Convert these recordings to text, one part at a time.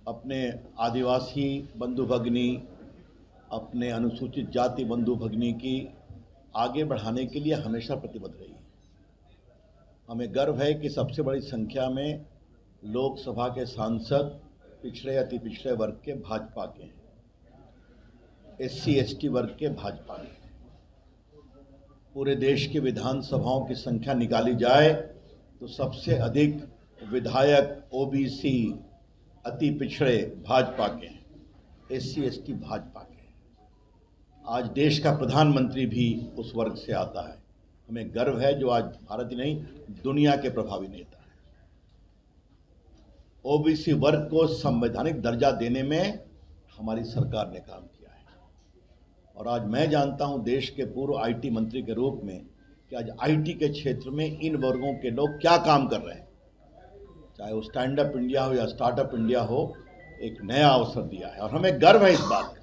अपने आदिवासी बंधु भगिनी, अपने अनुसूचित जाति बंधु भगिनी की आगे बढ़ाने के लिए हमेशा प्रतिबद्ध रही है। हमें गर्व है कि सबसे बड़ी संख्या में लोकसभा के सांसद पिछड़े अति पिछड़े वर्ग के भाजपा के हैं, SC ST वर्ग के भाजपा के। पूरे देश की विधानसभाओं की संख्या निकाली जाए तो सबसे अधिक विधायक OBC अति पिछड़े भाजपा के हैं, SC ST भाजपा के हैं। आज देश का प्रधानमंत्री भी उस वर्ग से आता है। हमें गर्व है जो आज भारत ही नहीं दुनिया के प्रभावी नेता हैं। OBC वर्ग को संवैधानिक दर्जा देने में हमारी सरकार ने काम किया है। और आज मैं जानता हूं देश के पूर्व IT मंत्री के रूप में कि आज IT के क्षेत्र में इन वर्गों के लोग क्या काम कर रहे हैं। चाहे वो स्टैंड अप इंडिया हो या स्टार्टअप इंडिया हो, एक नया अवसर दिया है और हमें गर्व है इस बात का।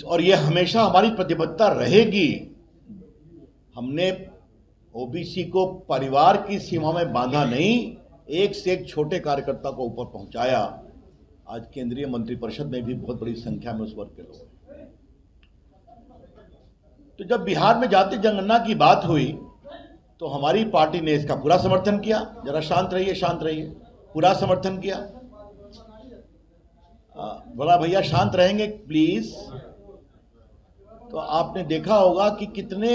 और ये हमेशा हमारी प्रतिबद्धता रहेगी। हमने OBC को परिवार की सीमा में बांधा नहीं, एक से एक छोटे कार्यकर्ता को ऊपर पहुंचाया। आज केंद्रीय मंत्रिपरिषद में भी बहुत बड़ी संख्या में उस वर्ग के लोग हैं। तो जब बिहार में जाति जनगणना की बात हुई तो हमारी पार्टी ने इसका पूरा समर्थन किया। जरा शांत रहिए, पूरा समर्थन किया। बड़ा भैया शांत रहेंगे प्लीज। तो आपने देखा होगा कि कितने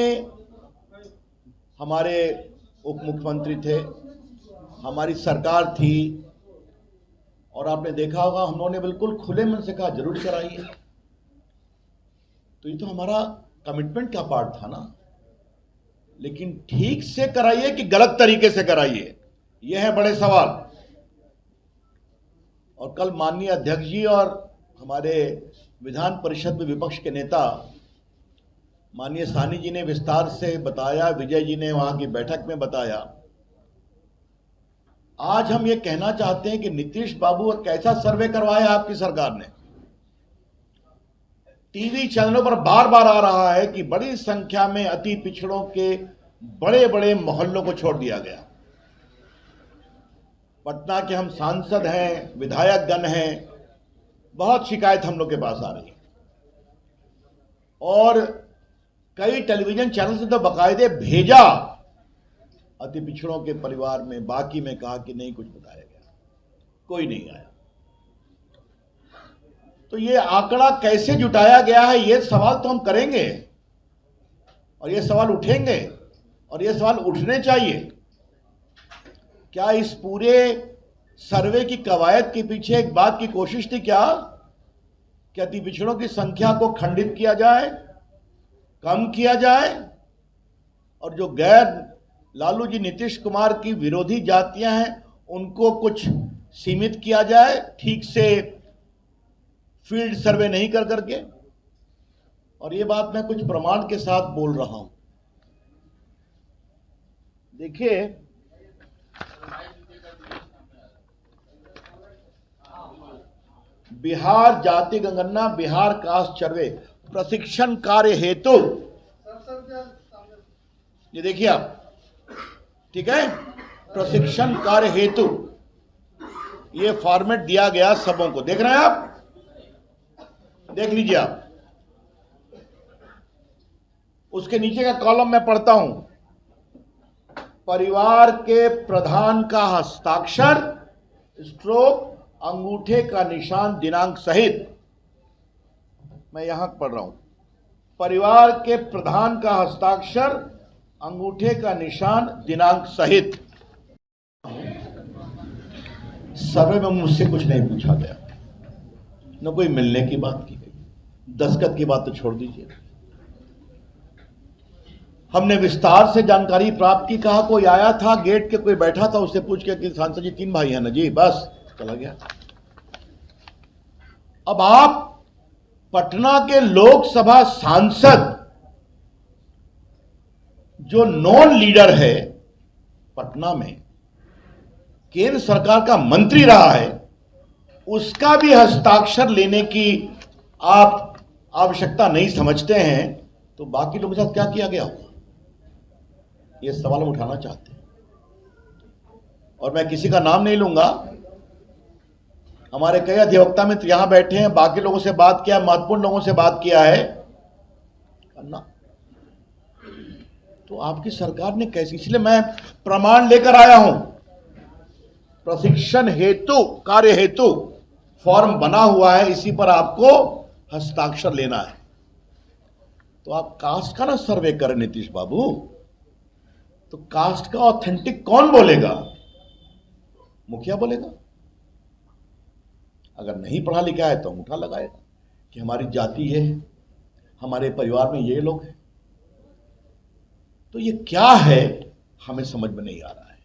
हमारे उप मुख्यमंत्री थे, हमारी सरकार थी, और आपने देखा होगा हम लोगों ने बिल्कुल खुले मन से कहा जरूर कराइए। तो ये तो हमारा कमिटमेंट का पार्ट था ना। लेकिन ठीक से कराइए कि गलत तरीके से कराइए, ये है बड़े सवाल। और कल माननीय अध्यक्ष जी और हमारे विधान परिषद में विपक्ष के नेता माननीय साहनी जी ने विस्तार से बताया, विजय जी ने वहां की बैठक में बताया। आज हम ये कहना चाहते हैं कि नीतीश बाबू कैसा सर्वे करवाया आपकी सरकार ने। टीवी चैनलों पर बार बार आ रहा है कि बड़ी संख्या में अति पिछड़ों के बड़े बड़े मोहल्लों को छोड़ दिया गया। पटना के हम सांसद हैं, विधायक गण हैं, बहुत शिकायत हम लोग के पास आ रही है। और कई टेलीविजन चैनल से तो बाकायदे भेजा अति पिछड़ों के परिवार में, बाकी में कहा कि नहीं कुछ बताया गया, कोई नहीं आया। तो ये आंकड़ा कैसे जुटाया गया है, ये सवाल तो हम करेंगे और ये सवाल उठेंगे और ये सवाल उठने चाहिए। क्या इस पूरे सर्वे की कवायद के पीछे एक बात की कोशिश थी क्या कि अति पिछड़ों की संख्या को खंडित किया जाए, कम किया जाए, और जो गैर लालू जी नीतीश कुमार की विरोधी जातियां हैं उनको कुछ सीमित किया जाए, ठीक से फील्ड सर्वे नहीं कर करके। और ये बात मैं कुछ प्रमाण के साथ बोल रहा हूं। देखिए, बिहार जाति जनगणना, बिहार कास्ट सर्वे प्रशिक्षण कार्य हेतु, ये देखिए आप, ठीक है, प्रशिक्षण कार्य हेतु ये फॉर्मेट दिया गया सबों को। देख रहे हैं आप, देख लीजिए आप। उसके नीचे का कॉलम मैं पढ़ता हूं। परिवार के प्रधान का हस्ताक्षर स्ट्रोक अंगूठे का निशान दिनांक सहित, मैं यहां पढ़ रहा हूं, परिवार के प्रधान का हस्ताक्षर अंगूठे का निशान दिनांक सहित। सर्वे में मुझसे कुछ नहीं पूछा गया, न कोई मिलने की बात की गई, दस्तखत की बात तो छोड़ दीजिए। हमने विस्तार से जानकारी प्राप्त की, कहा कोई आया था गेट के, कोई बैठा था, उससे पूछ के कि सांसद जी 3 भाई हैं ना जी, बस चला गया। अब आप पटना के लोकसभा सांसद जो नॉन लीडर है, पटना में केंद्र सरकार का मंत्री रहा है, उसका भी हस्ताक्षर लेने की आप आवश्यकता नहीं समझते हैं, तो बाकी लोगों के साथ क्या किया गया होगा, ये सवाल हम उठाना चाहते हैं। और मैं किसी का नाम नहीं लूंगा, हमारे कई अधिवक्ता मित्र यहां बैठे हैं, बाकी लोगों से बात किया, महत्वपूर्ण लोगों से बात किया है करना। तो आपकी सरकार ने कैसे, इसलिए मैं प्रमाण लेकर आया हूं। प्रशिक्षण हेतु, कार्य हेतु फॉर्म बना हुआ है, इसी पर आपको हस्ताक्षर लेना है। तो आप कास्ट का ना सर्वे करें नीतीश बाबू। तो कास्ट का ऑथेंटिक कौन बोलेगा? मुखिया बोलेगा। अगर नहीं पढ़ा लिखा है तो अंगूठा लगाएगा कि हमारी जाति है, हमारे परिवार में ये लोग हैं। तो ये क्या है हमें समझ में नहीं आ रहा है।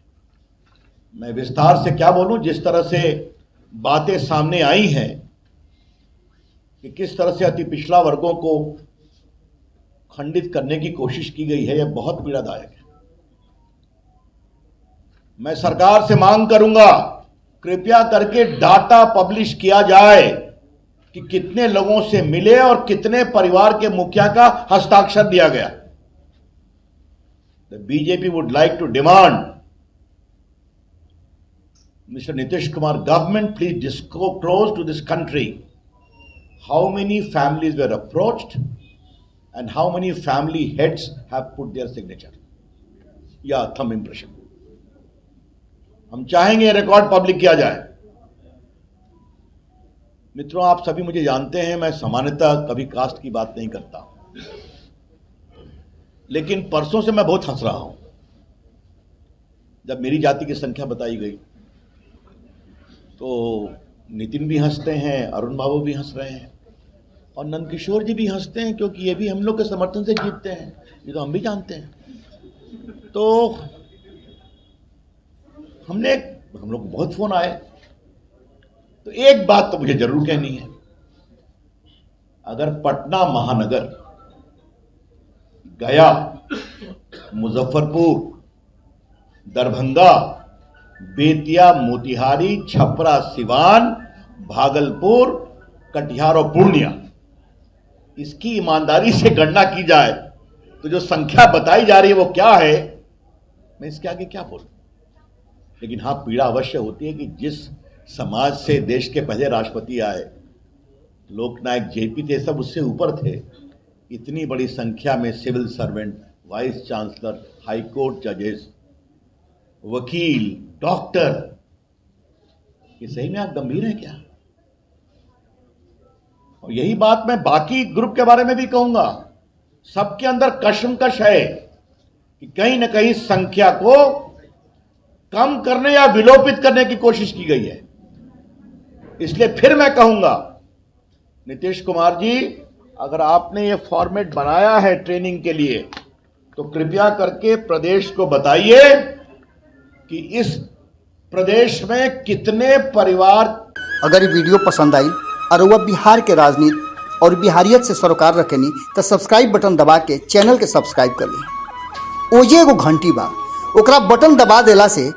मैं विस्तार से क्या बोलूं, जिस तरह से बातें सामने आई हैं कि किस तरह से अति पिछड़ा वर्गों को खंडित करने की कोशिश की गई है, यह बहुत पीड़ादायक है। मैं सरकार से मांग करूंगा, कृपया करके डाटा पब्लिश किया जाए कि कितने लोगों से मिले और कितने परिवार के मुखिया का हस्ताक्षर दिया गया। The BJP would like to demand, Mr. Nitish Kumar government, please disclose to this country how many families were approached and how many family heads have put their signature या thumb impression. हम चाहेंगे record public किया जाए। मित्रों, आप सभी मुझे जानते हैं, मैं सामान्यतः कभी कास्ट की बात नहीं करता, लेकिन परसों से मैं बहुत हंस रहा हूं। जब मेरी जाति की संख्या बताई गई तो नितिन भी हंसते हैं, अरुण बाबू भी हंस रहे हैं और नंदकिशोर जी भी हंसते हैं, क्योंकि ये भी हम लोग के समर्थन से जीतते हैं, ये तो हम भी जानते हैं। तो हम लोग को बहुत फोन आए। तो एक बात तो मुझे जरूर कहनी है, अगर पटना महानगर, गया, मुजफ्फरपुर, दरभंगा, बेतिया, मोतिहारी, छपरा, सिवान, भागलपुर, कटिहार और पूर्णिया, इसकी ईमानदारी से गणना की जाए तो जो संख्या बताई जा रही है वो क्या है, मैं इसके आगे क्या बोलूं। लेकिन हाँ, पीड़ा अवश्य होती है कि जिस समाज से देश के पहले राष्ट्रपति आए, लोकनायक जेपी थे, सब उससे ऊपर थे। इतनी बड़ी संख्या में civil servant, vice chancellor, high court जजेस, वकील, डॉक्टर, ये सही में आप गंभीर हैं क्या? और यही बात मैं बाकी ग्रुप के बारे में भी कहूंगा। सबके अंदर कशमकश है कि कहीं ना कहीं संख्या को कम करने या विलोपित करने की कोशिश की गई है। इसलिए फिर मैं कहूंगा, नीतीश कुमार जी, अगर आपने ये फॉर्मेट बनाया है ट्रेनिंग के लिए, तो कृपया करके प्रदेश को बताइए कि इस प्रदेश में कितने परिवार। अगर ये वीडियो पसंद आई और वह बिहार के राजनीति और बिहारियत से सरोकार रखेनी तो सब्सक्राइब बटन दबा के चैनल के सब्सक्राइब कर ली। ओजे एगो घंटी बा, ओकरा बटन दबा देला से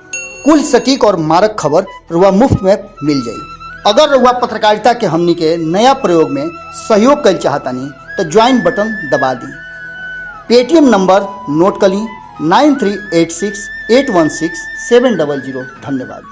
कुल सटीक और मारक खबर रुआ मुफ्त में मिल जाई। अगर रुआ पत्रकारिता के हमनी के नया प्रयोग में सहयोग कर चाहतानी तो ज्वाइन बटन दबा दी। पेटीएम नंबर नोट कर ली 9386816700। धन्यवाद।